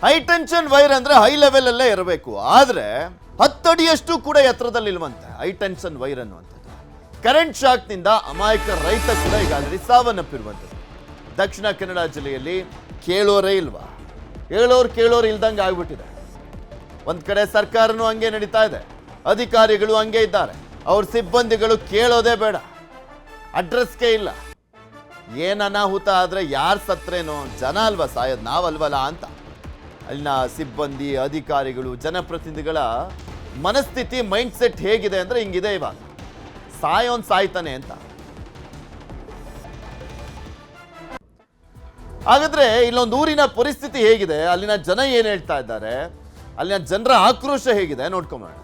High tension wire ಅಂದ್ರೆ high level ಅಲ್ಲೇ ಇರಬೇಕು, ಆದ್ರೆ 10 ಅಡಿಯಷ್ಟು ಕೂಡ ಎತ್ತರದಲ್ಲಿ ಇಲ್ವಂತೆ ಹೈ ಟೆನ್ಷನ್ ವೈರ್ ಅನ್ನುವಂಥದ್ದು. ಕರೆಂಟ್ ಶಾಕ್ ನಿಂದ ಅಮಾಯಕ ರೈತ ಕೂಡ ಈಗ ಆಲ್ರೆಡಿ ಸಾವನ್ನಪ್ಪಿರುವಂಥದ್ದು. ದಕ್ಷಿಣ ಕನ್ನಡ ಜಿಲ್ಲೆಯಲ್ಲಿ ಕೇಳೋರೇ ಇಲ್ವಾ, ಕೇಳೋರು ಇಲ್ದಂಗೆ ಆಗ್ಬಿಟ್ಟಿದೆ. ಒಂದ್ ಕಡೆ ಸರ್ಕಾರನೂ ಹಂಗೆ ನಡೀತಾ ಇದೆ, ಅಧಿಕಾರಿಗಳು ಹಂಗೆ ಇದ್ದಾರೆ, ಅವ್ರ ಸಿಬ್ಬಂದಿಗಳು ಕೇಳೋದೇ ಬೇಡ, ಅಡ್ರೆಸ್ಗೆ ಇಲ್ಲ. ಏನ್ ಅನಾಹುತ ಆದ್ರೆ ಯಾರು ಸತ್ರೇನೋ, ಜನ ಅಲ್ವಾ ಸಾಯೋದು, ನಾವಲ್ವಲ್ಲ ಅಂತ ಅಲ್ಲಿನ ಸಿಬ್ಬಂದಿ, ಅಧಿಕಾರಿಗಳು, ಜನಪ್ರತಿನಿಧಿಗಳ ಮನಸ್ಥಿತಿ, ಮೈಂಡ್ ಸೆಟ್ ಹೇಗಿದೆ ಅಂದ್ರೆ ಹಿಂಗಿದೆ. ಇವಾಗ ಸಾಯೋನ್ ಸಾಯ್ತಾನೆ ಅಂತ. ಹಾಗಾದ್ರೆ ಇಲ್ಲೊಂದು ಊರಿನ ಪರಿಸ್ಥಿತಿ ಹೇಗಿದೆ, ಅಲ್ಲಿನ ಜನ ಏನ್ ಹೇಳ್ತಾ ಇದ್ದಾರೆ, ಅಲ್ಲಿನ ಜನರ ಆಕ್ರೋಶ ಹೇಗಿದೆ ನೋಡ್ಕೊಂಬೋಣ.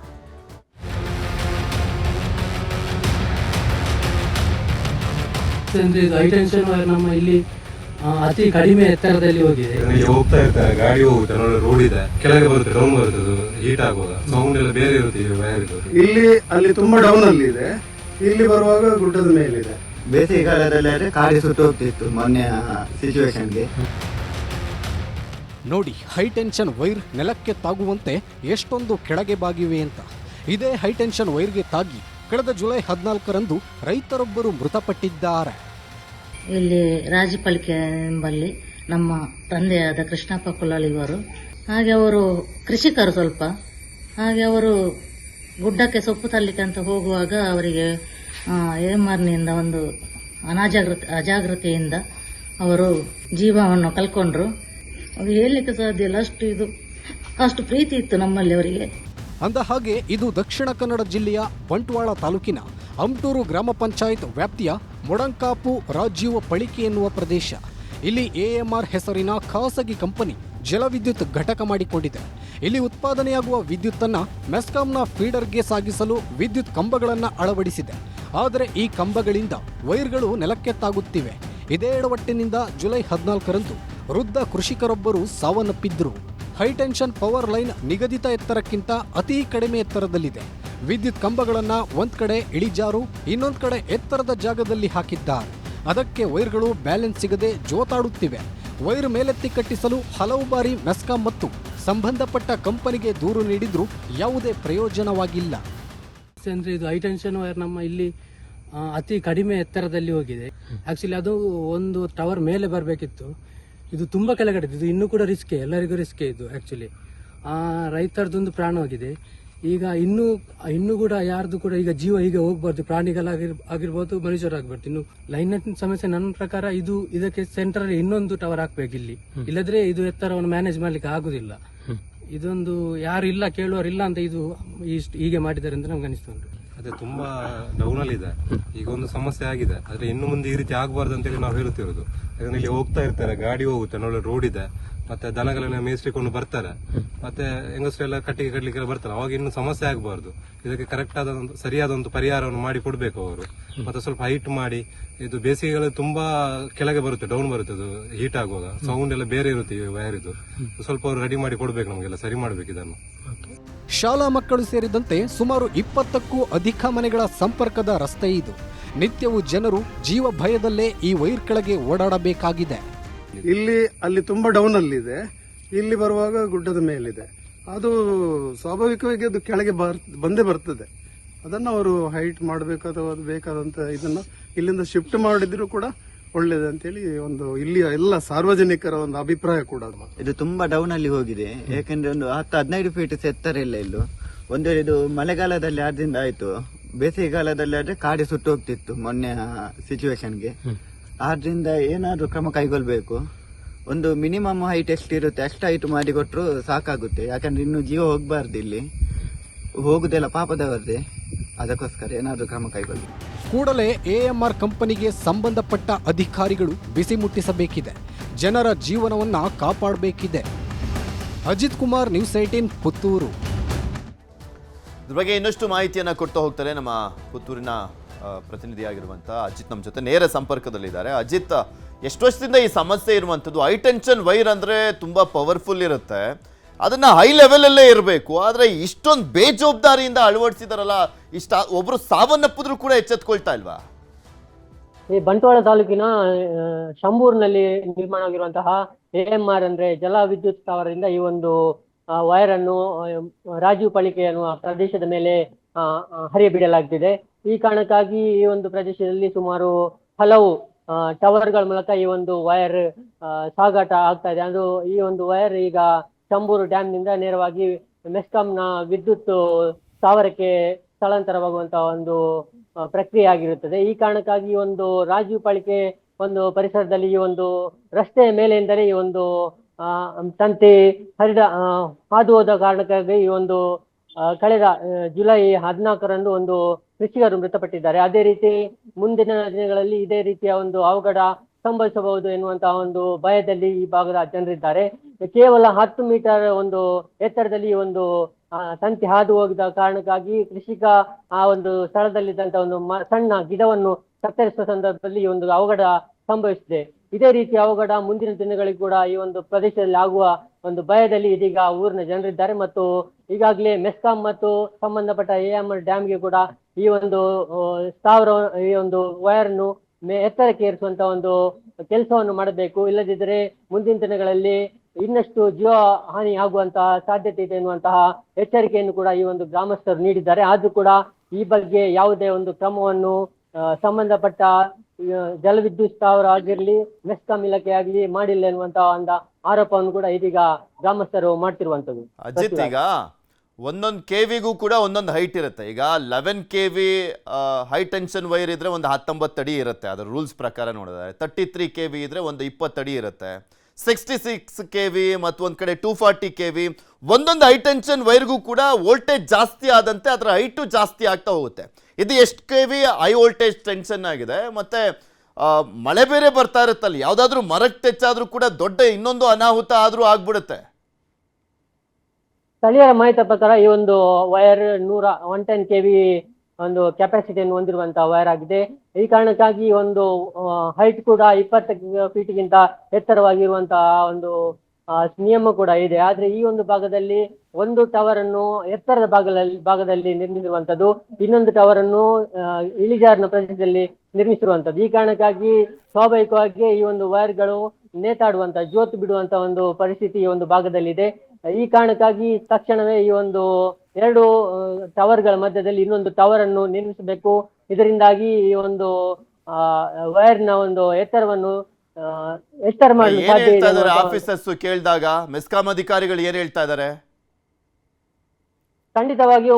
ಹೈ ಟೆನ್ಷನ್ ವೈರ್ ನಮ್ಮ ಇಲ್ಲಿ ಅತಿ ಕಡಿಮೆ ಎತ್ತರದಲ್ಲಿ ಹೋಗಿದೆ. ಹೋಗ್ತಾ ಇರ್ತಾರೆ, ಗಾಡಿ ಹೋಗುತ್ತೆ, ರೋಡ್ ಇದೆ, ಕೆಳಗೆ ಬರುತ್ತೆ, ಡೌನ್ ಬರುತ್ತೆ, ಹೀಟ್ ಆಗುವಾಗ ಸೌಂಡ್ ಎಲ್ಲ ಬೇರೆ ಇರುತ್ತೆ. ವೈರ್ ಇಲ್ಲಿ ಅಲ್ಲಿ ತುಂಬಾ ಡೌನ್ ಅಲ್ಲಿ ಇದೆ, ಇಲ್ಲಿ ಬರುವಾಗ ಗುಡ್ಡದ ಮೇಲಿದೆ. ಬೇಸಿಗೆಗಾಲದಲ್ಲಿ ಕಾಡಿ ಸುಟ್ಟು ಹೋಗ್ತಿತ್ತು ಮೊನ್ನೆ ಸಿಚುವೇಶನ್ಗೆ. ನೋಡಿ, ಹೈ ಟೆನ್ಷನ್ ವೈರ್ ನೆಲಕ್ಕೆ ತಾಗುವಂತೆ ಎಷ್ಟೊಂದು ಕೆಳಗೆ ಬಾಗಿವೆ ಅಂತ. ಇದೇ ಹೈ ಟೆನ್ಷನ್ ವೈರ್ಗೆ ತಾಗಿ ಕಳೆದ ಜುಲೈ 14ರಂದು ರೈತರೊಬ್ಬರು ಮೃತಪಟ್ಟಿದ್ದಾರೆ. ಇಲ್ಲಿ ರಾಜಪಾಲಿಕೆ ಎಂಬಲ್ಲಿ ನಮ್ಮ ತಂದೆಯಾದ ಕೃಷ್ಣಪ್ಪ ಕುಲಾಲ್ ಇವರು, ಹಾಗೆ ಅವರು ಕೃಷಿಕರು ಸ್ವಲ್ಪ, ಹಾಗೆ ಅವರು ಗುಡ್ಡಕ್ಕೆ ಸೊಪ್ಪು ತರಲಿಕ್ಕೆ ಅಂತ ಹೋಗುವಾಗ ಅವರಿಗೆ ಏಮಾರ್ನಿಂದ ಒಂದು ಅಜಾಗೃತಿಯಿಂದ ಅವರು ಜೀವವನ್ನು ಕಳ್ಕೊಂಡ್ರು. ಅದು ಹೇಳಲಿಕ್ಕೆ ಸಾಧ್ಯ ಇಲ್ಲ, ಅಷ್ಟು ಪ್ರೀತಿ ಇತ್ತು ನಮ್ಮಲ್ಲಿ ಅವರಿಗೆ. ಅಂದ ಹಾಗೆ ಇದು ದಕ್ಷಿಣ ಕನ್ನಡ ಜಿಲ್ಲೆಯ ಬಂಟ್ವಾಳ ತಾಲೂಕಿನ ಅಮ್ಟೂರು ಗ್ರಾಮ ಪಂಚಾಯತ್ ವ್ಯಾಪ್ತಿಯ ಮೊಡಂಕಾಪು ರಾಜೀವ ಪಳಿಕೆ ಎನ್ನುವ ಪ್ರದೇಶ. ಇಲ್ಲಿ AMR ಹೆಸರಿನ ಖಾಸಗಿ ಕಂಪನಿ ಜಲವಿದ್ಯುತ್ ಘಟಕ ಮಾಡಿಕೊಂಡಿದೆ. ಇಲ್ಲಿ ಉತ್ಪಾದನೆಯಾಗುವ ವಿದ್ಯುತ್ತನ್ನು ಮೆಸ್ಕಾಂನ ಫೀಡರ್ಗೆ ಸಾಗಿಸಲು ವಿದ್ಯುತ್ ಕಂಬಗಳನ್ನು ಅಳವಡಿಸಿದೆ. ಆದರೆ ಈ ಕಂಬಗಳಿಂದ ವೈರ್ಗಳು ನೆಲಕ್ಕೆ ತಾಗುತ್ತಿವೆ. ಇದೇ ಎಡವಟ್ಟಿನಿಂದ ಜುಲೈ 14ರಂದು ವೃದ್ಧ ಕೃಷಿಕರೊಬ್ಬರು ಸಾವನ್ನಪ್ಪಿದ್ರು. ಹೈ ಟೆನ್ಷನ್ ಪವರ್ ಲೈನ್ ನಿಗದಿತ ಎತ್ತರಕ್ಕಿಂತ ಅತಿ ಕಡಿಮೆ ಎತ್ತರದಲ್ಲಿದೆ. ವಿದ್ಯುತ್ ಕಂಬಗಳನ್ನು ಒಂದ್ ಕಡೆ ಇಳಿಜಾರು, ಇನ್ನೊಂದ್ ಕಡೆ ಎತ್ತರದ ಜಾಗದಲ್ಲಿ ಹಾಕಿದ್ದಾರೆ. ಅದಕ್ಕೆ ವೈರ್ಗಳು ಬ್ಯಾಲೆನ್ಸ್ ಸಿಗದೆ ಜೋತಾಡುತ್ತಿವೆ. ವೈರ್ ಮೇಲೆತ್ತಿ ಕಟ್ಟಿಸಲು ಹಲವು ಬಾರಿ ಮೆಸ್ಕಾಂ ಮತ್ತು ಸಂಬಂಧಪಟ್ಟ ಕಂಪನಿಗೆ ದೂರು ನೀಡಿದ್ರೂ ಯಾವುದೇ ಪ್ರಯೋಜನವಾಗಿಲ್ಲ. ಅಂದ್ರೆ ಇದು ಹೈ ಟೆನ್ಷನ್ ವೈರ್ ನಮ್ಮ ಇಲ್ಲಿ ಅತಿ ಕಡಿಮೆ ಎತ್ತರದಲ್ಲಿ ಹೋಗಿದೆ. ಆಕ್ಚುಲಿ ಅದು ಒಂದು ಟವರ್ ಮೇಲೆ ಬರಬೇಕಿತ್ತು, ಇದು ತುಂಬಾ ಕೆಳಗಡೆ, ಇದು ಇನ್ನೂ ಕೂಡ ರಿಸ್ಕೆ, ಎಲ್ಲರಿಗೂ ರಿಸ್ಕೆ ಇದು. ಆಕ್ಚುಲಿ ರೈತರದೊಂದು ಪ್ರಾಣ ಹೋಗಿದೆ. ಈಗ ಇನ್ನೂ ಕೂಡ ಯಾರ್ದು ಕೂಡ ಈಗ ಜೀವ ಹೀಗೆ ಹೋಗ್ಬಾರ್ದು, ಪ್ರಾಣಿಗಳಾಗಿರ್ಬೋದು, ಮನುಷ್ಯರಾಗ್ಬಾರ್ದು. ಇನ್ನು ಲೈನ್ ಸಮಸ್ಯೆ ನನ್ನ ಪ್ರಕಾರ ಇದಕ್ಕೆ ಸೆಂಟರ್ ಇನ್ನೊಂದು ಟವರ್ ಹಾಕ್ಬೇಕು ಇಲ್ಲಿ, ಇಲ್ಲದ್ರೆ ಇದು ಎತ್ತರವನ್ನು ಮ್ಯಾನೇಜ್ ಮಾಡ್ಲಿಕ್ಕೆ ಆಗುದಿಲ್ಲ. ಇದೊಂದು ಯಾರು ಇಲ್ಲ, ಕೇಳುವರಿಲ್ಲ ಅಂತ ಇದು ಹೀಗೆ ಮಾಡಿದ್ದಾರೆ ಅಂತ ನಮ್ಗೆ ಅನಿಸ್ತು. ಅದೇ ತುಂಬಾ ಡೌನ್ ಅಲ್ಲಿ ಇದೆ, ಈಗ ಒಂದು ಸಮಸ್ಯೆ ಆಗಿದೆ. ಆದ್ರೆ ಇನ್ನು ಮುಂದೆ ಈ ರೀತಿ ಆಗಬಾರ್ದು ಅಂತೇಳಿ ನಾವು ಹೇಳುತ್ತಿರೋದು. ಯಾಕಂದ್ರೆ ಇಲ್ಲಿ ಹೋಗ್ತಾ ಇರ್ತಾರೆ, ಗಾಡಿ ಹೋಗುತ್ತೆ, ರೋಡ್ ಇದೆ, ಮತ್ತೆ ದನಗಳೆಲ್ಲ ಮೇಯಿಸ್ಲಿಕೊಂಡು ಬರ್ತಾರೆ, ಮತ್ತೆ ಹೆಂಗಸರೆಲ್ಲ ಕಟ್ಟಿಗೆ ಕಟ್ಲಿಕ್ಕೆ ಬರ್ತಾರೆ. ಅವಾಗ ಇನ್ನು ಸಮಸ್ಯೆ ಆಗಬಾರ್ದು. ಇದಕ್ಕೆ ಕರೆಕ್ಟ್ ಆದ ಸರಿಯಾದ ಒಂದು ಪರಿಹಾರವನ್ನು ಮಾಡಿ ಕೊಡ್ಬೇಕು ಅವರು. ಮತ್ತೆ ಸ್ವಲ್ಪ ಹೈಟ್ ಮಾಡಿ, ಇದು ಬೇಸಿಗೆಗಳು ತುಂಬಾ ಕೆಳಗೆ ಬರುತ್ತೆ, ಡೌನ್ ಬರುತ್ತೆ, ಅದು ಹೀಟ್ ಆಗುವಾಗ ಸೌಂಡ್ ಎಲ್ಲ ಬೇರೆ ಇರುತ್ತೆ ವೈರ್ ಇದು. ಸ್ವಲ್ಪ ಅವರು ರೆಡಿ ಮಾಡಿ ಕೊಡ್ಬೇಕು, ನಮಗೆಲ್ಲ ಸರಿ ಮಾಡ್ಬೇಕು ಇದನ್ನು. ಶಾಲಾ ಮಕ್ಕಳು ಸೇರಿದಂತೆ ಸುಮಾರು 20ಕ್ಕೂ ಅಧಿಕ ಮನೆಗಳ ಸಂಪರ್ಕದ ರಸ್ತೆ ಇದು. ನಿತ್ಯವೂ ಜನರು ಜೀವ ಭಯದಲ್ಲೇ ಈ ವೈರ್ ಕೆಳಗೆ ಓಡಾಡಬೇಕಾಗಿದೆ. ಇಲ್ಲಿ ಅಲ್ಲಿ ತುಂಬಾ ಡೌನ್ ಅಲ್ಲಿ ಇದೆ, ಇಲ್ಲಿ ಬರುವಾಗ ಗುಡ್ಡದ ಮೇಲಿದೆ. ಅದು ಸ್ವಾಭಾವಿಕವಾಗಿ ಅದು ಕೆಳಗೆ ಬಂದೇ ಬರ್ತದೆ. ಅದನ್ನು ಅವರು ಹೈಟ್ ಮಾಡಬೇಕು ಅಥವಾ ಅದು ಬೇಕಾದಂತ ಇದನ್ನು ಇಲ್ಲಿಂದ ಶಿಫ್ಟ್ ಮಾಡಿದ್ರು ಕೂಡ ಒಳ್ಳೇದು ಅಂತೇಳಿ ಒಂದು ಇಲ್ಲಿ ಎಲ್ಲ ಸಾರ್ವಜನಿಕರ ಒಂದು ಅಭಿಪ್ರಾಯ ಕೂಡ. ಇದು ತುಂಬಾ ಡೌನ್ ಅಲ್ಲಿ ಹೋಗಿದೆ, ಯಾಕಂದ್ರೆ ಒಂದು 10-15 ಫೀಟ್ ಎತ್ತರ ಇಲ್ಲ. ಇಲ್ಲೂ ಒಂದು ಇದು ಮಳೆಗಾಲದಲ್ಲಿ ಆದ್ರಿಂದ ಆಯ್ತು, ಬೇಸಿಗೆಗಾಲದಲ್ಲಿ ಆದ್ರೆ ಕಾಡಿ ಸುಟ್ಟು ಹೋಗ್ತಿತ್ತು ಮೊನ್ನೆ ಸಿಚುವೇಶನ್ಗೆ. ಆದ್ರಿಂದ ಏನಾದ್ರೂ ಕ್ರಮ ಕೈಗೊಳ್ಬೇಕು. ಒಂದು ಮಿನಿಮಮ್ ಹೈಟ್ ಎಷ್ಟಿರುತ್ತೆ ಅಷ್ಟು ಹೈಟ್ ಮಾಡಿ ಕೊಟ್ಟರು ಸಾಕಾಗುತ್ತೆ. ಯಾಕಂದ್ರೆ ಇನ್ನು ಜೀವ ಹೋಗ್ಬಾರ್ದು, ಇಲ್ಲಿ ಹೋಗುದೆಲ್ಲ ಪಾಪದವರದೇ. ಅದಕ್ಕೋಸ್ಕರ ಏನಾದ್ರೂ ಕ್ರಮ ಕೈಗೊಳ್ಳಿ. ಕೂಡಲೇ AMR ಕಂಪನಿಗೆ ಸಂಬಂಧಪಟ್ಟ ಅಧಿಕಾರಿಗಳು ಬಿಸಿ ಮುಟ್ಟಿಸಬೇಕಿದೆ. ಜನರ ಜೀವನವನ್ನ ಕಾಪಾಡಬೇಕಿದೆ. ಅಜಿತ್ ಕುಮಾರ್, ನ್ಯೂಸ್ 18 ಪುತ್ತೂರು. ಇದ್ರ ಬಗ್ಗೆ ಇನ್ನಷ್ಟು ಮಾಹಿತಿಯನ್ನ ಕೊಡ್ತಾ ಹೋಗ್ತಾರೆ ನಮ್ಮ ಪುತ್ತೂರಿನ ಪ್ರತಿನಿಧಿಯಾಗಿರುವಂತ ಅಜಿತ್ ನಮ್ಮ ಜೊತೆ ನೇರ ಸಂಪರ್ಕದಲ್ಲಿದ್ದಾರೆ. ಅಜಿತ್, ಎಷ್ಟು ವರ್ಷದಿಂದ ಈ ಸಮಸ್ಯೆ ಇರುವಂಥದ್ದು? ಹೈ ಟೆನ್ಷನ್ ವೈರ್ ಅಂದ್ರೆ ತುಂಬಾ ಪವರ್ಫುಲ್ ಇರುತ್ತೆ, ಅದನ್ನ ಹೈ ಲೆವೆಲ್ ಅಲ್ಲೇ ಇರಬೇಕು, ಆದ್ರೆ ಇಷ್ಟೊಂದು ಬೇಜವಾಬ್ದಾರಿಯಿಂದ ಅಳವಡಿಸಿದಾರಲ್ಲ, ಒಬ್ರು ಸಾವನ್ನಪ್ಪಿದ್ರು ಕೂಡ ಎಚ್ಚೆತ್ಕೊಳ್ತಾ ಇಲ್ವಾ? ಈ ಬಂಟ್ವಾಳ ತಾಲೂಕಿನ ಶಂಭೂರಿನಲ್ಲಿ ನಿರ್ಮಾಣವಾಗಿರುವಂತಹ AMR ಅಂದ್ರೆ ಜಲ ವಿದ್ಯುತ್ ಸ್ಥಾವರದಿಂದ ಈ ಒಂದು ವೈರ್ ಅನ್ನು ರಾಜೀವ್ ಪಳಿಕೆ ಅನ್ನುವ ಪ್ರದೇಶದ ಮೇಲೆ ಹರಿಯಬಿಡಲಾಗ್ತಿದೆ. ಈ ಕಾರಣಕ್ಕಾಗಿ ಈ ಒಂದು ಪ್ರದೇಶದಲ್ಲಿ ಸುಮಾರು ಹಲವು ಟವರ್ಗಳ ಮೂಲಕ ಈ ಒಂದು ವೈರ್ ಸಾಗಾಟ ಆಗ್ತಾ ಇದೆ. ಅದು ಈ ಒಂದು ವೈರ್ ಈಗ ಶಂಭೂರು ಡ್ಯಾಮ್ನಿಂದ ನೇರವಾಗಿ ಮೆಸ್ಕಾಂನ ವಿದ್ಯುತ್ ಸ್ಥಾವರಕ್ಕೆ ಸ್ಥಳಾಂತರವಾಗುವಂತಹ ಒಂದು ಪ್ರಕ್ರಿಯೆ ಆಗಿರುತ್ತದೆ. ಈ ಕಾರಣಕ್ಕಾಗಿ ಈ ಒಂದು ರಾಜೀವ್ ಪಾಳಿಕೆ ಒಂದು ಪರಿಸರದಲ್ಲಿ ಈ ಒಂದು ರಸ್ತೆಯ ಮೇಲೆಯಿಂದಲೇ ಈ ಒಂದು ತಂತಿ ಹಾದು ಹೋದ ಕಾರಣಕ್ಕಾಗಿ ಈ ಒಂದು ಕಳೆದ ಜುಲೈ 14ರಂದು ಒಂದು ಕೃಷಿಕರು ಮೃತಪಟ್ಟಿದ್ದಾರೆ. ಅದೇ ರೀತಿ ಮುಂದಿನ ದಿನಗಳಲ್ಲಿ ಇದೇ ರೀತಿಯ ಒಂದು ಅವಘಡ ಸಂಭವಿಸಬಹುದು ಎನ್ನುವಂತಹ ಒಂದು ಭಯದಲ್ಲಿ ಈ ಭಾಗದ ಜನರಿದ್ದಾರೆ. ಕೇವಲ 10 ಮೀಟರ್ ಒಂದು ಎತ್ತರದಲ್ಲಿ ಒಂದು ತಂತಿ ಹಾದು ಹೋಗಿದ ಕಾರಣಕ್ಕಾಗಿ ಕೃಷಿಕ ಆ ಒಂದು ಸ್ಥಳದಲ್ಲಿದ್ದಂತಹ ಒಂದು ಸಣ್ಣ ಗಿಡವನ್ನು ಕತ್ತರಿಸುವ ಸಂದರ್ಭದಲ್ಲಿ ಈ ಒಂದು ಅವಘಡ ಸಂಭವಿಸಿದೆ. ಇದೇ ರೀತಿ ಅವಘಡ ಮುಂದಿನ ದಿನಗಳಿಗೂ ಕೂಡ ಈ ಒಂದು ಪ್ರದೇಶದಲ್ಲಿ ಆಗುವ ಒಂದು ಭಯದಲ್ಲಿ ಇದೀಗ ಊರಿನ ಜನರಿದ್ದಾರೆ. ಮತ್ತು ಈಗಾಗಲೇ ಮೆಸ್ಕಾಂ ಮತ್ತು ಸಂಬಂಧಪಟ್ಟ AMR ಡ್ಯಾಮ್ಗೆ ಕೂಡ ಈ ಒಂದು ಸ್ಥಾವರ ಈ ಒಂದು ವೈರ್ ಅನ್ನು ಎತ್ತರಕ್ಕೆ ಏರಿಸುವಂತ ಒಂದು ಕೆಲಸವನ್ನು ಮಾಡಬೇಕು. ಇಲ್ಲದಿದ್ದರೆ ಮುಂದಿನ ದಿನಗಳಲ್ಲಿ ಇನ್ನಷ್ಟು ಜೀವ ಹಾನಿ ಆಗುವಂತಹ ಸಾಧ್ಯತೆ ಇದೆ ಎನ್ನುವಂತಹ ಎಚ್ಚರಿಕೆಯನ್ನು ಕೂಡ ಈ ಒಂದು ಗ್ರಾಮಸ್ಥರು ನೀಡಿದ್ದಾರೆ. ಆದ್ರೂ ಕೂಡ ಈ ಬಗ್ಗೆ ಯಾವುದೇ ಒಂದು ಕ್ರಮವನ್ನು ಸಂಬಂಧಪಟ್ಟ ಜಲವಿದ್ಯುತ್ ಸ್ಥಾವರ ಆಗಿರ್ಲಿ ಮೆಸ್ಕಾಂ ಇಲಾಖೆ ಆಗಲಿ ಮಾಡಿಲ್ಲ ಎನ್ನುವಂತಹ ಒಂದು ಆರೋಪವನ್ನು ಕೂಡ ಇದೀಗ ಗ್ರಾಮಸ್ಥರು ಮಾಡ್ತಿರುವಂತದ್ದು. ಅಜಿತ್, ಈಗ ಒಂದೊಂದು KVಗೂ ಕೂಡ ಒಂದೊಂದು ಹೈಟ್ ಇರುತ್ತೆ. ಈಗ 11 KV ಹೈ ಟೆನ್ಷನ್ ವೈರ್ ಇದ್ರೆ ಒಂದು 19 ಅಡಿ ಇರುತ್ತೆ, ಅದರ ರೂಲ್ಸ್ ಪ್ರಕಾರ ನೋಡಿದ್ರೆ. 33 KV ಇದ್ರೆ ಒಂದು 20 ಅಡಿ ಇರುತ್ತೆ. 66 KV ಮತ್ತು ಒಂದು ಕಡೆ 240 KV ಒಂದೊಂದು ಹೈ ಟೆನ್ಷನ್ ವೈರ್ಗೂ ಕೂಡ ವೋಲ್ಟೇಜ್ ಜಾಸ್ತಿ ಆದಂತೆ ಅದರ ಹೈಟು ಜಾಸ್ತಿ ಆಗ್ತಾ ಹೋಗುತ್ತೆ. ಇದು ಎಷ್ಟು KV ಹೈ ವೋಲ್ಟೇಜ್ ಟೆನ್ಷನ್ ಆಗಿದೆ. ಮತ್ತೆ ಮಳೆ ಬೇರೆ ಬರ್ತಾ ಇರುತ್ತಲ್ಲ, ಯಾವುದಾದ್ರೂ ಮರಕ್ಕೆ ಟೆಚ್ಚಾದ್ರೂ ಕೂಡ ದೊಡ್ಡ ಇನ್ನೊಂದು ಅನಾಹುತ ಆದ್ರೂ ಆಗ್ಬಿಡುತ್ತೆ. ಸ್ಥಳೀಯರ ಮಾಹಿತಿ ಪ್ರಕಾರ ಈ ಒಂದು ವೈರ್ 110 KV ಒಂದು ಕೆಪಾಸಿಟಿಯನ್ನು ಹೊಂದಿರುವಂತಹ ವೈರ್ ಆಗಿದೆ. ಈ ಕಾರಣಕ್ಕಾಗಿ ಒಂದು ಹೈಟ್ ಕೂಡ 20 ಫೀಟ್ಗಿಂತ ಎತ್ತರವಾಗಿರುವಂತಹ ಒಂದು ನಿಯಮ ಕೂಡ ಇದೆ. ಆದ್ರೆ ಈ ಒಂದು ಭಾಗದಲ್ಲಿ ಒಂದು ಟವರ್ ಅನ್ನು ಎತ್ತರದ ಭಾಗದಲ್ಲಿ ನಿರ್ಮಿಸಿರುವಂತದ್ದು, ಇನ್ನೊಂದು ಟವರ್ ಅನ್ನು ಇಳಿಜಾರಿನ ಪ್ರದೇಶದಲ್ಲಿ ನಿರ್ಮಿಸಿರುವಂತದ್ದು. ಈ ಕಾರಣಕ್ಕಾಗಿ ಸ್ವಾಭಾವಿಕವಾಗಿ ಈ ಒಂದು ವೈರ್ಗಳು ನೇತಾಡುವಂತ ಜೋತು ಬಿಡುವಂತ ಒಂದು ಪರಿಸ್ಥಿತಿ ಈ ಒಂದು ಭಾಗದಲ್ಲಿದೆ. ಈ ಕಾರಣಕ್ಕಾಗಿ ತಕ್ಷಣವೇ ಈ ಒಂದು 2 ಟವರ್ಗಳ ಮಧ್ಯದಲ್ಲಿ ಇನ್ನೊಂದು ಟವರ್ ಅನ್ನು ನಿರ್ಮಿಸಬೇಕು. ಇದರಿಂದಾಗಿ ಈ ಒಂದು ವೈರ್ನ ಒಂದು ಎತ್ತರವನ್ನು ಎತ್ತರ ಮಾಡಲು ಸಾಧ್ಯ ಇದೆ. ಆಫೀಸರ್ಸ್ ಕೇಳಿದಾಗ ಮೆಸ್ಕಾಂ ಅಧಿಕಾರಿಗಳು ಏನ್ ಹೇಳ್ತಾ ಇದ್ದಾರೆ? ಖಂಡಿತವಾಗಿಯೂ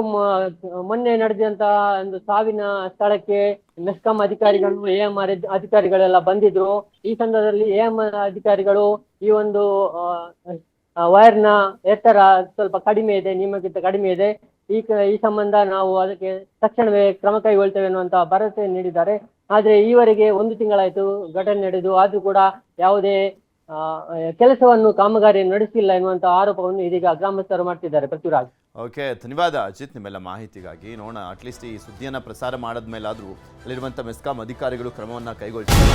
ಮೊನ್ನೆ ನಡೆದಂತಹ ಒಂದು ಸಾವಿನ ಸ್ಥಳಕ್ಕೆ ಮೆಸ್ಕಾಂ ಅಧಿಕಾರಿಗಳು AMR ಅಧಿಕಾರಿಗಳೆಲ್ಲ ಬಂದಿದ್ರು. ಈ ಸಂದರ್ಭದಲ್ಲಿ AMR ಅಧಿಕಾರಿಗಳು ಈ ಒಂದು ವೈರ್ನ ಎತ್ತರ ಸ್ವಲ್ಪ ಕಡಿಮೆ ಇದೆ, ನಿಮಗಿಂತ ಕಡಿಮೆ ಇದೆ, ಈ ಸಂಬಂಧ ನಾವು ಅದಕ್ಕೆ ತಕ್ಷಣವೇ ಕ್ರಮ ಕೈಗೊಳ್ತೇವೆ ಅನ್ನುವಂತಹ ಭರವಸೆ ನೀಡಿದ್ದಾರೆ. ಆದ್ರೆ ಈವರೆಗೆ 1 ತಿಂಗಳಾಯ್ತು ಘಟನೆ ನಡೆದು, ಆದ್ರೂ ಕೂಡ ಯಾವುದೇ ಕೆಲಸವನ್ನು ಕಾಮಗಾರಿ ನಡೆಸಿಲ್ಲ ಎನ್ನುವಂತಹ ಆರೋಪವನ್ನು ಇದೀಗ ಗ್ರಾಮಸ್ಥರು ಮಾಡ್ತಿದ್ದಾರೆ. ಪೃಥ್ವಿರಾಜ್. ಓಕೆ, ಧನ್ಯವಾದ ಅಜಿತ್ ನಿಮ್ಮೆಲ್ಲ ಮಾಹಿತಿಗಾಗಿ. ನೋಡೋಣ, ಅಟ್ಲೀಸ್ಟ್ ಈ ಸುದ್ದಿಯನ್ನು ಪ್ರಸಾರ ಮಾಡಿದ್ಮೇಲಾದ್ರೂ ಅಲ್ಲಿರುವಂಥ ಮೆಸ್ಕಾಂ ಅಧಿಕಾರಿಗಳು ಕ್ರಮವನ್ನು ಕೈಗೊಳ್ತಾರೆ.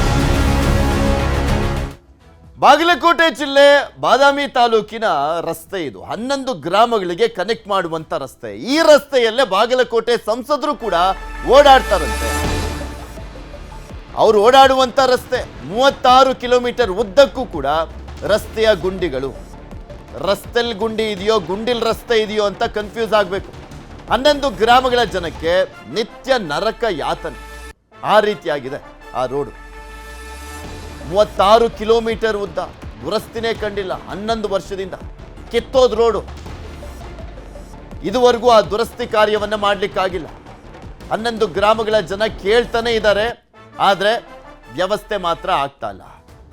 ಬಾಗಲಕೋಟೆ ಜಿಲ್ಲೆ ಬಾದಾಮಿ ತಾಲೂಕಿನ ರಸ್ತೆ ಇದು. 11 ಗ್ರಾಮಗಳಿಗೆ ಕನೆಕ್ಟ್ ಮಾಡುವಂತ ರಸ್ತೆ. ಈ ರಸ್ತೆಯಲ್ಲೇ ಬಾಗಲಕೋಟೆ ಸಂಸದರು ಕೂಡ ಓಡಾಡ್ತಾರಂತೆ. ಅವರು ಓಡಾಡುವಂತ ರಸ್ತೆ 36 ಕಿಲೋಮೀಟರ್ ಉದ್ದಕ್ಕೂ ಕೂಡ ರಸ್ತೆಯ ಗುಂಡಿಗಳು. ರಸ್ತೆಲ್ ಗುಂಡಿ ಇದೆಯೋ ಗುಂಡಿಲ್ ರಸ್ತೆ ಇದೆಯೋ ಅಂತ ಕನ್ಫ್ಯೂಸ್ ಆಗಬೇಕು. 11 ಗ್ರಾಮಗಳ ಜನಕ್ಕೆ ನಿತ್ಯ ನರಕ ಯಾತನೆ. ಆ ರೀತಿಯಾಗಿದೆ ಆ ರೋಡು. 36 ಕಿಲೋಮೀಟರ್ ಉದ್ದ, ದುರಸ್ತಿನೇ ಕಂಡಿಲ್ಲ 11 ವರ್ಷದಿಂದ. ಕಿತ್ತೋದ್ ರೋಡು. ಇದುವರೆಗೂ ಆ ದುರಸ್ತಿ ಕಾರ್ಯವನ್ನ ಮಾಡ್ಲಿಕ್ಕಾಗಿಲ್ಲ. 11 ಗ್ರಾಮಗಳ ಜನ ಕೇಳ್ತಾನೆ ಇದ್ದಾರೆ, ಆದ್ರೆ ವ್ಯವಸ್ಥೆ ಮಾತ್ರ ಆಗ್ತಾ ಇಲ್ಲ.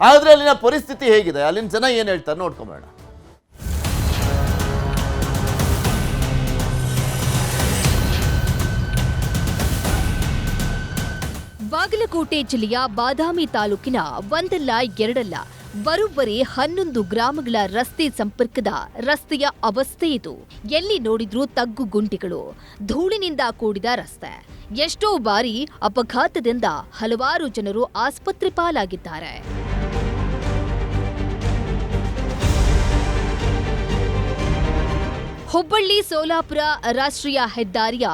ಆದ್ರೆ ಅಲ್ಲಿನ ಪರಿಸ್ಥಿತಿ ಹೇಗಿದೆ, ಅಲ್ಲಿನ ಜನ ಏನ್ ಹೇಳ್ತಾರೆ ನೋಡ್ಕೊಂಬೇಡ. ಬಾಗಲಕೋಟೆ ಜಿಲ್ಲೆಯ ಬಾದಾಮಿ ತಾಲೂಕಿನ ಒಂದಲ್ಲ ಎರಡಲ್ಲ ಬರೋಬ್ಬರಿ 11 ಗ್ರಾಮಗಳ ರಸ್ತೆ ಸಂಪರ್ಕದ ರಸ್ತೆಯ ಅವಸ್ಥೆ ಇದು. ಎಲ್ಲಿ ನೋಡಿದ್ರೂ ತಗ್ಗು ಗುಂಡಿಗಳು, ಧೂಳಿನಿಂದ ಕೂಡಿದ ರಸ್ತೆ. ಎಷ್ಟೋ ಬಾರಿ ಅಪಘಾತದಿಂದ ಹಲವಾರು ಜನರು ಆಸ್ಪತ್ರೆ ಪಾಲಾಗಿದ್ದಾರೆ. ಹುಬ್ಬಳ್ಳಿ ಸೋಲಾಪುರ ರಾಷ್ಟ್ರೀಯ ಹೆದ್ದಾರಿಯ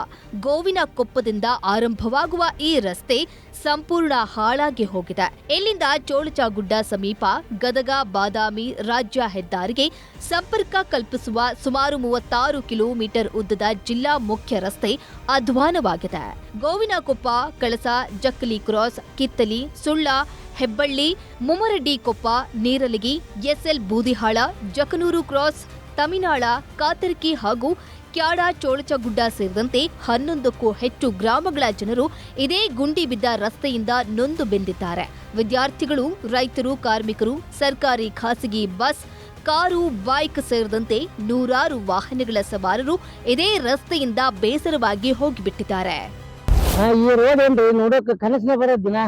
ಗೋವಿನಕೊಪ್ಪದಿಂದ ಆರಂಭವಾಗುವ ಈ ರಸ್ತೆ ಸಂಪೂರ್ಣ ಹಾಳಾಗಿ ಹೋಗಿದೆ. ಇಲ್ಲಿಂದ ಚೋಳಚಾಗುಡ್ಡ ಸಮೀಪ ಗದಗ ಬಾದಾಮಿ ರಾಜ್ಯ ಹೆದ್ದಾರಿಗೆ ಸಂಪರ್ಕ ಕಲ್ಪಿಸುವ ಸುಮಾರು 36 ಕಿಲೋಮೀಟರ್ ಉದ್ದದ ಜಿಲ್ಲಾ ಮುಖ್ಯ ರಸ್ತೆ ಅಧ್ವಾನವಾಗಿದೆ. ಗೋವಿನಕೊಪ್ಪ, ಕಳಸ, ಜಕ್ಕಲಿ ಕ್ರಾಸ್, ಕಿತ್ತಲಿ, ಸುಳ್ಳ, ಹೆಬ್ಬಳ್ಳಿ, ಮುಮ್ಮರಡ್ಡಿ ಕೊಪ್ಪ, ನೀರಲಗಿ, ಎಸ್ಎಲ್ ಬೂದಿಹಾಳ, ಜಕನೂರು ಕ್ರಾಸ್, ತಮಿನಾಳ, ಕಾತರ್ಕಿ ಹಾಗೂ ಕ್ಯಾಡ ಚೋಳಚಗುಡ್ಡ ಸೇರಿದಂತೆ 11ಕ್ಕೂ ಹೆಚ್ಚು ಗ್ರಾಮಗಳ ಜನರು ಇದೇ ಗುಂಡಿ ಬಿದ್ದ ರಸ್ತೆಯಿಂದ ನೊಂದು ಬೆಂದಿದ್ದಾರೆ. ವಿದ್ಯಾರ್ಥಿಗಳು, ರೈತರು, ಕಾರ್ಮಿಕರು, ಸರ್ಕಾರಿ ಖಾಸಗಿ ಬಸ್, ಕಾರು, ಬೈಕ್ ಸೇರಿದಂತೆ ನೂರಾರು ವಾಹನಗಳ ಸವಾರರು ಇದೇ ರಸ್ತೆಯಿಂದ ಬೇಸರವಾಗಿ ಹೋಗಿಬಿಟ್ಟಿದ್ದಾರೆ. ಈ ರೋಡ್ ಏನ್ರಿ ನೋಡೋಕೆ ಕನಸನೇ ಬರೋದ್ ದಿನ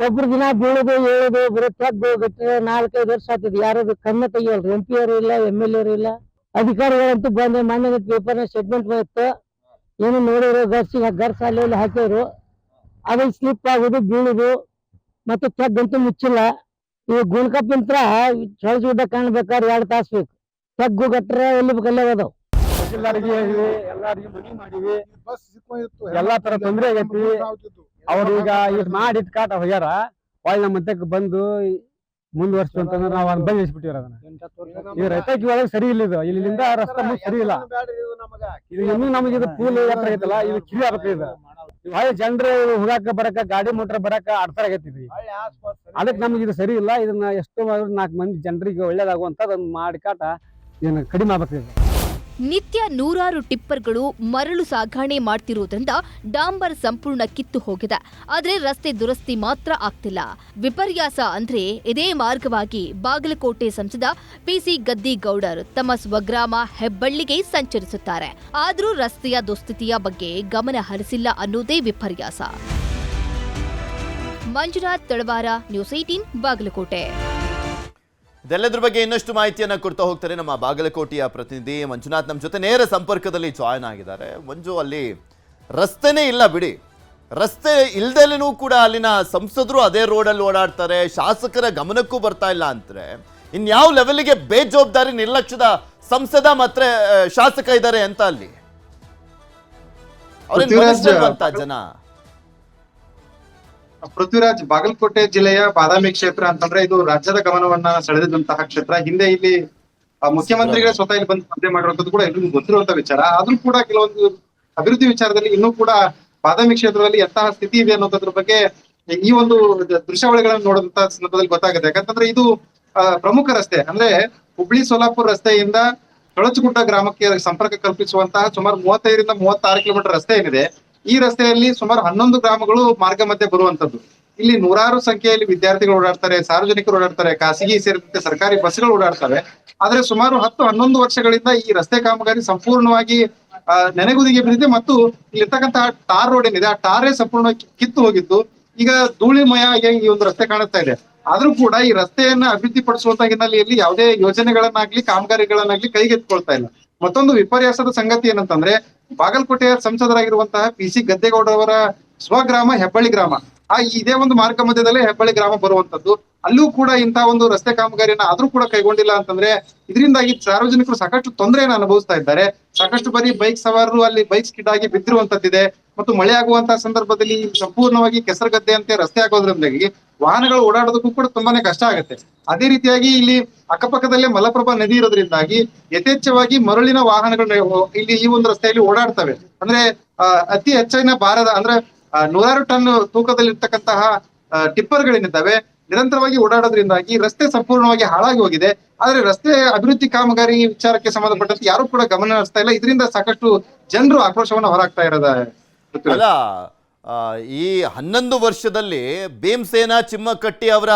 ಒಬ್ರು ದಿನ ಬೀಳೋದು ಹೇಳೋದು ಬರೀ ತೆಗ್ದು ಗಟ್ಟರೆ 4-5 ವರ್ಷ ಆಗ್ತದೆ. ಯಾರು ಕಣ್ಣು ತೆಗಿಯಲ್ರಿ. MP ಅವರು ಇಲ್ಲ, MLA ಇಲ್ಲ, ಅಧಿಕಾರಿಗಳಂತೂ ಬಂದು ಮನೆ ಪೇಪರ್ನ ಸ್ಟೇಟ್ಮೆಂಟ್ ಬಂತು. ಏನು ನೋಡಿದ್ರು ಗರ್ಸ್ ಅಲ್ಲಿ ಹಾಕಿದ್ರು, ಅದು ಸ್ಲಿಪ್ ಆಗೋದು, ಬೀಳುದು, ಮತ್ತೆ ತೆಗ್ಗಂತೂ ಮುಚ್ಚಿಲ್ಲ. ಈ ಗುಣಕಪ್ಪಿಂತ ಚೊಳಚಗುಡ್ಡ ಕಾಣ್ಬೇಕಾದ್ರೆ 2 ತಾಸು ಬೇಕು. ತೆಗ್ಗು ಗಟ್ರೆ ಎಲ್ಲಿ ಬೇಕಲ್ಲೇ ಹೋದವು. ಎಲ್ಲಾರಿಗೆ ಹೇಳಿವಿ, ಎಲ್ಲಾರಿಗೆ ಮನಿ ಮಾಡಿವಿ, ಎಲ್ಲಾ ತರ ತೊಂದ್ರೆ ಆಗೈತಿ. ಅವ್ರು ಈಗ ಇಟ್ ಮಾಡಿ ಇಟ್ ಕಾಟ ಹೋಗ್ಯಾರ. ಒಳ್ಳೆ ನಮ್ಮ ಮಧ್ಯಕ್ಕೆ ಬಂದು ಮುಂದುವರ್ಸ್ತು ಅಂತಂದ್ರೆ ನಾವು ಅನುಭವಿಸ್ಬಿಟ್ಟಿವ್ರ ಅದನ್ನ. ಈ ರೈತಕ್ಕೆ ಒಳಗೆ ಸರಿ ಇಲ್ಲ, ಇದು ಇಲ್ಲಿಂದ ರಸ್ತೆ ಸರಿ ಇಲ್ಲ. ಇದು ಇನ್ನೂ ನಮಗೆ ಇದು ಪೂಲ್ ಎತ್ತರ ಆಗೈತಲ್ಲ, ಇದು ಕಿವಿ ಆಗತ್ತೆ. ಇದು ಹೊಳೆ ಜನರು ಹೋಗಾಕ ಬರಕ, ಗಾಡಿ ಮೋಟರ್ ಬರಕ ಅಡ್ತರ ಆಗೈತಿ. ಅದಕ್ಕೆ ನಮ್ಗೆ ಇದು ಸರಿ ಇಲ್ಲ. ಇದನ್ನ ಎಷ್ಟು 4 ಮಂದಿ ಜನರಿಗೆ ಒಳ್ಳೇದಾಗುವಂತದನ್ನ ಮಾಡಿ ಕಾಟ ಇದನ್ನ ಕಡಿಮೆ ಆಗ್ಬೇಕು. ನಿತ್ಯ ನೂರಾರು ಟಿಪ್ಪರ್ಗಳು ಮರಳು ಸಾಗಣೆ ಮಾಡ್ತಿರೋದ್ರಿಂದ ಡಾಂಬರ್ ಸಂಪೂರ್ಣ ಕಿತ್ತು ಹೋಗಿದೆ. ಆದರೆ ರಸ್ತೆ ದುರಸ್ತಿ ಮಾತ್ರ ಆಗ್ತಿಲ್ಲ. ವಿಪರ್ಯಾಸ ಅಂದ್ರೆ ಇದೇ ಮಾರ್ಗವಾಗಿ ಬಾಗಲಕೋಟೆ ಸಂಸದ PC ಗದ್ದಿಗೌಡರ್ ತಮ್ಮ ಸ್ವಗ್ರಾಮ ಹೆಬ್ಬಳ್ಳಿಗೆ ಸಂಚರಿಸುತ್ತಾರೆ. ಆದರೂ ರಸ್ತೆಯ ದುಸ್ಥಿತಿಯ ಬಗ್ಗೆ ಗಮನ ಹರಿಸಿಲ್ಲ ಅನ್ನೋದೇ ವಿಪರ್ಯಾಸ. ಮಂಜುನಾಥ್ ತಳವಾರ, ನ್ಯೂಸ್ 18 ಬಾಗಲಕೋಟೆ. ಇದೆಲ್ಲದ್ರ ಬಗ್ಗೆ ಇನ್ನಷ್ಟು ಮಾಹಿತಿಯನ್ನ ಕೊಡ್ತಾ ಹೋಗ್ತಾರೆ ನಮ್ಮ ಬಾಗಲಕೋಟೆಯ ಪ್ರತಿನಿಧಿ ಮಂಜುನಾಥ್. ನಮ್ಮ ಜೊತೆ ನೇರ ಸಂಪರ್ಕದಲ್ಲಿ ಜಾಯ್ನ್ ಆಗಿದ್ದಾರೆ. ಮಂಜು, ಅಲ್ಲಿ ರಸ್ತೆನೇ ಇಲ್ಲ ಬಿಡಿ, ರಸ್ತೆ ಇಲ್ದಲೇನೂ ಕೂಡ ಅಲ್ಲಿನ ಸಂಸದರು ಅದೇ ರೋಡಲ್ಲಿ ಓಡಾಡ್ತಾರೆ, ಶಾಸಕರ ಗಮನಕ್ಕೂ ಬರ್ತಾ ಇಲ್ಲ ಅಂದ್ರೆ ಇನ್ಯಾವ ಲೆವೆಲ್ಗೆ ಬೇಜವಾಬ್ದಾರಿ ನಿರ್ಲಕ್ಷ್ಯದ ಸಂಸದ ಮತ್ತೆ ಶಾಸಕ ಇದ್ದಾರೆ ಅಂತ ಅಲ್ಲಿ ಅವ್ರೇನ್ ಜನ. ಪೃಥ್ವಿರಾಜ್, ಬಾಗಲಕೋಟೆ ಜಿಲ್ಲೆಯ ಬಾದಾಮಿ ಕ್ಷೇತ್ರ ಅಂತಂದ್ರೆ ಇದು ರಾಜ್ಯದ ಗಮನವನ್ನ ಸೆಳೆದಿದ್ದಂತಹ ಕ್ಷೇತ್ರ. ಹಿಂದೆ ಇಲ್ಲಿ ಮುಖ್ಯಮಂತ್ರಿಗಳೇ ಸ್ವತಃ ಇಲ್ಲಿ ಬಂದು ಸ್ಪರ್ಧೆ ಮಾಡಿರುವಂತದ್ದು ಕೂಡ ಎಲ್ಲರಿಗೂ ಗೊತ್ತಿರುವಂತ ವಿಚಾರ. ಆದ್ರೂ ಕೂಡ ಕೆಲವೊಂದು ಅಭಿವೃದ್ಧಿ ವಿಚಾರದಲ್ಲಿ ಇನ್ನೂ ಕೂಡ ಬಾದಾಮಿ ಕ್ಷೇತ್ರದಲ್ಲಿ ಎಂತಹ ಸ್ಥಿತಿ ಇದೆ ಅನ್ನೋದ್ರ ಬಗ್ಗೆ ಈ ಒಂದು ದೃಶ್ಯಾವಳಿಗಳನ್ನು ನೋಡುವಂತ ಸಂದರ್ಭದಲ್ಲಿ ಗೊತ್ತಾಗುತ್ತೆ. ಯಾಕಂತಂದ್ರೆ ಇದು ಪ್ರಮುಖ ರಸ್ತೆ, ಅಂದ್ರೆ ಹುಬ್ಳಿ ಸೋಲಾಪುರ ರಸ್ತೆಯಿಂದ ಚೊಳಚಗುಡ್ಡ ಗ್ರಾಮಕ್ಕೆ ಸಂಪರ್ಕ ಕಲ್ಪಿಸುವಂತಹ ಸುಮಾರು 35 ರಿಂದ 36 ಕಿಲೋಮೀಟರ್ ರಸ್ತೆ ಏನಿದೆ. ಈ ರಸ್ತೆಯಲ್ಲಿ ಸುಮಾರು 11 ಗ್ರಾಮಗಳು ಮಾರ್ಗ ಮಧ್ಯೆ ಬರುವಂತದ್ದು. ಇಲ್ಲಿ ನೂರಾರು ಸಂಖ್ಯೆಯಲ್ಲಿ ವಿದ್ಯಾರ್ಥಿಗಳು ಓಡಾಡ್ತಾರೆ, ಸಾರ್ವಜನಿಕರು ಓಡಾಡ್ತಾರೆ, ಖಾಸಗಿ ಸೇರಿದಂತೆ ಸರ್ಕಾರಿ ಬಸ್ಗಳು ಓಡಾಡ್ತವೆ. ಆದ್ರೆ ಸುಮಾರು 10-11 ವರ್ಷಗಳಿಂದ ಈ ರಸ್ತೆ ಕಾಮಗಾರಿ ಸಂಪೂರ್ಣವಾಗಿ ನೆನೆಗುದಿಗೆ ಬಿದ್ದಿದೆ. ಮತ್ತು ಇಲ್ಲಿರ್ತಕ್ಕಂತಹ ಟಾರ್ ರೋಡ್ ಏನಿದೆ, ಆ ಟಾರೇ ಸಂಪೂರ್ಣ ಕಿತ್ತು ಹೋಗಿತ್ತು. ಈಗ ಧೂಳಿಮಯ ಈ ಒಂದು ರಸ್ತೆ ಕಾಣಿಸ್ತಾ ಇದೆ. ಆದ್ರೂ ಕೂಡ ಈ ರಸ್ತೆಯನ್ನ ಅಭಿವೃದ್ಧಿ ಪಡಿಸುವಂತ ಹಿನ್ನೆಲೆಯಲ್ಲಿ ಯಾವುದೇ ಯೋಜನೆಗಳನ್ನಾಗ್ಲಿ ಕಾಮಗಾರಿಗಳನ್ನಾಗ್ಲಿ ಕೈಗೆತ್ತಿಕೊಳ್ತಾ ಇಲ್ಲ. ಮತ್ತೊಂದು ವಿಪರ್ಯಾಸದ ಸಂಗತಿ ಏನಂತಂದ್ರೆ, ಬಾಗಲಕೋಟೆಯ ಸಂಸದರಾಗಿರುವಂತಹ PC ಗದ್ದಿಗೌಡರವರ ಸ್ವಗ್ರಾಮ ಹೆಬ್ಬಳ್ಳಿ ಗ್ರಾಮ, ಇದೇ ಒಂದು ಮಾರ್ಗ ಮಧ್ಯದಲ್ಲೇ ಹೆಬ್ಬಳ್ಳಿ ಗ್ರಾಮ ಬರುವಂತದ್ದು. ಅಲ್ಲೂ ಕೂಡ ಇಂತಹ ಒಂದು ರಸ್ತೆ ಕಾಮಗಾರಿಯನ್ನ ಆದ್ರೂ ಕೂಡ ಕೈಗೊಂಡಿಲ್ಲ ಅಂತಂದ್ರೆ ಇದರಿಂದಾಗಿ ಸಾರ್ವಜನಿಕರು ಸಾಕಷ್ಟು ತೊಂದರೆಯನ್ನು ಅನುಭವಿಸ್ತಾ ಇದ್ದಾರೆ. ಸಾಕಷ್ಟು ಬಾರಿ ಬೈಕ್ ಸವಾರರು ಅಲ್ಲಿ ಬೈಕ್ ಸ್ಕಿಡ್ ಆಗಿ ಬಿದ್ದಿರುವಂತದ್ದಿದೆ. ಮತ್ತು ಮಳೆ ಆಗುವಂತಹ ಸಂದರ್ಭದಲ್ಲಿ ಸಂಪೂರ್ಣವಾಗಿ ಕೆಸರುಗದ್ದೆ ಅಂತೆ ರಸ್ತೆ ಆಗೋದ್ರಿಂದಾಗಿ ವಾಹನಗಳು ಓಡಾಡೋದಕ್ಕೂ ಕೂಡ ತುಂಬಾನೇ ಕಷ್ಟ ಆಗುತ್ತೆ. ಅದೇ ರೀತಿಯಾಗಿ ಇಲ್ಲಿ ಅಕ್ಕಪಕ್ಕದಲ್ಲೇ ಮಲಪ್ರಭಾ ನದಿ ಇರೋದ್ರಿಂದಾಗಿ ಯಥೇಚ್ಛವಾಗಿ ಮರಳಿನ ವಾಹನಗಳು ಇಲ್ಲಿ ಈ ಒಂದು ರಸ್ತೆಯಲ್ಲಿ ಓಡಾಡ್ತವೆ. ಅಂದ್ರೆ ಅತಿ ಹೆಚ್ಚಿನ ಭಾರದ ಅಂದ್ರೆ 100 ಟನ್ ತೂಕದಲ್ಲಿರ್ತಕ್ಕಂತಹ ಟಿಪ್ಪರ್ಗಳೇನಿದ್ದಾವೆ ನಿರಂತರವಾಗಿ ಓಡಾಡೋದ್ರಿಂದಾಗಿ ರಸ್ತೆ ಸಂಪೂರ್ಣವಾಗಿ ಹಾಳಾಗಿ ಹೋಗಿದೆ. ಆದ್ರೆ ರಸ್ತೆ ಅಭಿವೃದ್ಧಿ ಕಾಮಗಾರಿ ವಿಚಾರಕ್ಕೆ ಸಂಬಂಧಪಟ್ಟಂತೆ ಯಾರು ಕೂಡ ಗಮನ ಹರಿಸ್ತಾ ಇಲ್ಲ. ಇದರಿಂದ ಸಾಕಷ್ಟು ಜನರು ಆಕ್ರೋಶವನ್ನು ಹೊರಹಾಕ್ತಾ ಇರೋದ. ಅಲ್ಲ, ಈ 11 ವರ್ಷದಲ್ಲಿ ಭೀಮಸೇನ ಚಿಮ್ಮಕಟ್ಟಿ ಅವರ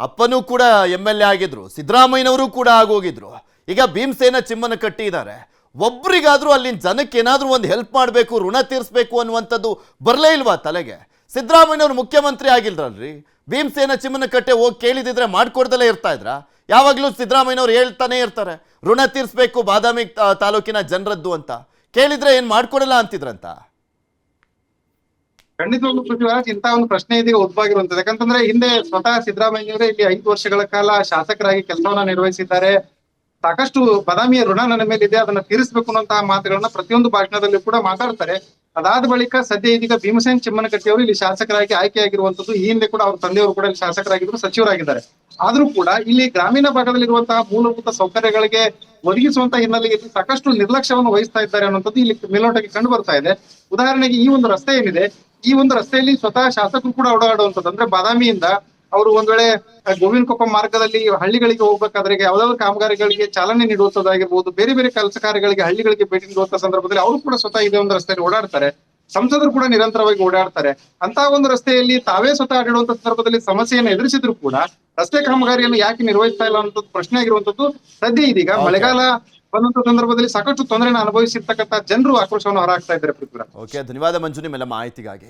ಅಪ್ಪನೂ ಕೂಡ MLA ಆಗಿದ್ರು, ಸಿದ್ದರಾಮಯ್ಯನವರು ಕೂಡ ಆಗೋಗಿದ್ರು. ಈಗ ಭೀಮಸೇನ ಚಿಮ್ಮನಕಟ್ಟಿ ಇದ್ದಾರೆ. ಒಬ್ರಿಗಾದ್ರೂ ಅಲ್ಲಿನ ಜನಕ್ಕೆ ಏನಾದ್ರೂ ಒಂದು ಹೆಲ್ಪ್ ಮಾಡಬೇಕು, ಋಣ ತೀರಿಸಬೇಕು ಅನ್ನುವಂಥದ್ದು ಬರಲೇ ಇಲ್ವಾ ತಲೆಗೆ? ಸಿದ್ದರಾಮಯ್ಯನವರು ಮುಖ್ಯಮಂತ್ರಿ ಆಗಿಲ್ರಲ್ರಿ, ಭೀಮಸೇನ ಚಿಮ್ಮನಕಟ್ಟೆ ಹೋಗಿ ಕೇಳಿದಿದ್ರೆ ಮಾಡ್ಕೊಡ್ದಲೇ ಇರ್ತಾ ಇದ್ರ? ಯಾವಾಗ್ಲೂ ಸಿದ್ದರಾಮಯ್ಯನವ್ರು ಹೇಳ್ತಾನೆ ಇರ್ತಾರೆ ಋಣ ತೀರಿಸಬೇಕು ಬಾದಾಮಿ ತಾಲೂಕಿನ ಜನರದ್ದು ಅಂತ. ಕೇಳಿದ್ರೆ ಏನ್ ಮಾಡ್ಕೊಡಲ್ಲ ಅಂತಿದ್ರಂತ? ಖಂಡಿತವಾಗ್ಲೂ ಪೃಥ್ವಿರಾಜ್, ಇಂತಹ ಒಂದು ಪ್ರಶ್ನೆ ಇದೀಗ ಉದ್ಭವಾಗಿರುವಂತದ್ದು. ಯಾಕಂತಂದ್ರೆ ಹಿಂದೆ ಸ್ವತಃ ಸಿದ್ದರಾಮಯ್ಯನವರೇ ಇಲ್ಲಿ 5 ವರ್ಷಗಳ ಕಾಲ ಶಾಸಕರಾಗಿ ಕೆಲಸವನ್ನ ನಿರ್ವಹಿಸಿದ್ದಾರೆ. ಸಾಕಷ್ಟು ಬಾದಾಮಿಯ ಋಣ ನನ್ನ ಮೇಲೆ ಇದೆ, ಅದನ್ನ ತೀರಿಸಬೇಕು ಅನ್ನುವಂತಹ ಮಾತುಗಳನ್ನ ಪ್ರತಿಯೊಂದು ಭಾಷಣದಲ್ಲಿ ಕೂಡ ಮಾತಾಡ್ತಾರೆ. ಅದಾದ ಬಳಿಕ ಸದ್ಯ ಇದೀಗ ಭೀಮಸೇನ್ ಚಿಮ್ಮನಕಟ್ಟಿ ಅವರು ಇಲ್ಲಿ ಶಾಸಕರಾಗಿ ಆಯ್ಕೆಯಾಗಿರುವಂತದ್ದು. ಈ ಹಿಂದೆ ಕೂಡ ಅವ್ರ ತಂದೆಯವರು ಕೂಡ ಇಲ್ಲಿ ಶಾಸಕರಾಗಿದ್ರು, ಸಚಿವರಾಗಿದ್ದಾರೆ. ಆದ್ರೂ ಕೂಡ ಇಲ್ಲಿ ಗ್ರಾಮೀಣ ಭಾಗದಲ್ಲಿರುವಂತಹ ಮೂಲಭೂತ ಸೌಕರ್ಯಗಳಿಗೆ ಒದಗಿಸುವಂತಹ ಹಿನ್ನೆಲೆಯಲ್ಲಿ ಸಾಕಷ್ಟು ನಿರ್ಲಕ್ಷ್ಯವನ್ನು ವಹಿಸ್ತಾ ಇದ್ದಾರೆ ಅನ್ನುವಂಥದ್ದು ಇಲ್ಲಿ ಮೇಲ್ನೋಟಕ್ಕೆ ಕಂಡು ಬರ್ತಾ ಇದೆ. ಉದಾಹರಣೆಗೆ ಈ ಒಂದು ರಸ್ತೆ ಏನಿದೆ, ಈ ಒಂದು ರಸ್ತೆಯಲ್ಲಿ ಸ್ವತಃ ಶಾಸಕರು ಕೂಡ ಓಡಾಡುವಂಥದ್ದು. ಅಂದ್ರೆ ಬಾದಾಮಿಯಿಂದ ಅವರು ಒಂದ್ ವೇಳೆ ಗೋವಿನಕೊಪ್ಪ ಮಾರ್ಗದಲ್ಲಿ ಹಳ್ಳಿಗಳಿಗೆ ಹೋಗ್ಬೇಕಾದ್ರೆ ಯಾವ್ದಾದ್ರು ಕಾಮಗಾರಿಗಳಿಗೆ ಚಾಲನೆ ನೀಡುವಂತದ್ದಾಗಿರ್ಬೋದು, ಬೇರೆ ಬೇರೆ ಕೆಲಸ ಕಾರ್ಯಗಳಿಗೆ ಹಳ್ಳಿಗಳಿಗೆ ಭೇಟಿ ನೀಡುವಂತ ಸಂದರ್ಭದಲ್ಲಿ ಅವರು ಕೂಡ ಸ್ವತಃ ಇದೇ ಒಂದು ರಸ್ತೆಯಲ್ಲಿ ಓಡಾಡ್ತಾರೆ. ಸಂಸದರು ಕೂಡ ನಿರಂತರವಾಗಿ ಓಡಾಡ್ತಾರೆ. ಅಂತ ಒಂದು ರಸ್ತೆಯಲ್ಲಿ ತಾವೇ ಸ್ವತಃ ಆಡಿಡುವಂತ ಸಂದರ್ಭದಲ್ಲಿ ಸಮಸ್ಯೆಯನ್ನು ಎದುರಿಸಿದ್ರು ಕೂಡ ರಸ್ತೆ ಕಾಮಗಾರಿಯನ್ನು ಯಾಕೆ ನಿರ್ವಹಿಸ್ತಾ ಇಲ್ಲ ಅನ್ನೋದು ಪ್ರಶ್ನೆ ಆಗಿರುವಂತದ್ದು. ಸದ್ಯ ಇದೀಗ ಮಳೆಗಾಲ ಬಂದಂತ ಸಂದರ್ಭದಲ್ಲಿ ಸಾಕಷ್ಟು ತೊಂದರೆನ ಅನುಭವಿಸಿರ್ತಕ್ಕಂಥ ಜನರು ಆಕ್ರೋಶವನ್ನು ಹೊರಹಾಕ್ತಾ ಇದ್ದಾರೆ. ಪೃಥ್ವಿರಾಜ್. ಓಕೆ, ಧನ್ಯವಾದ ಮಂಜು ನಿಮ್ಮೆಲ್ಲ ಮಾಹಿತಿಗಾಗಿ.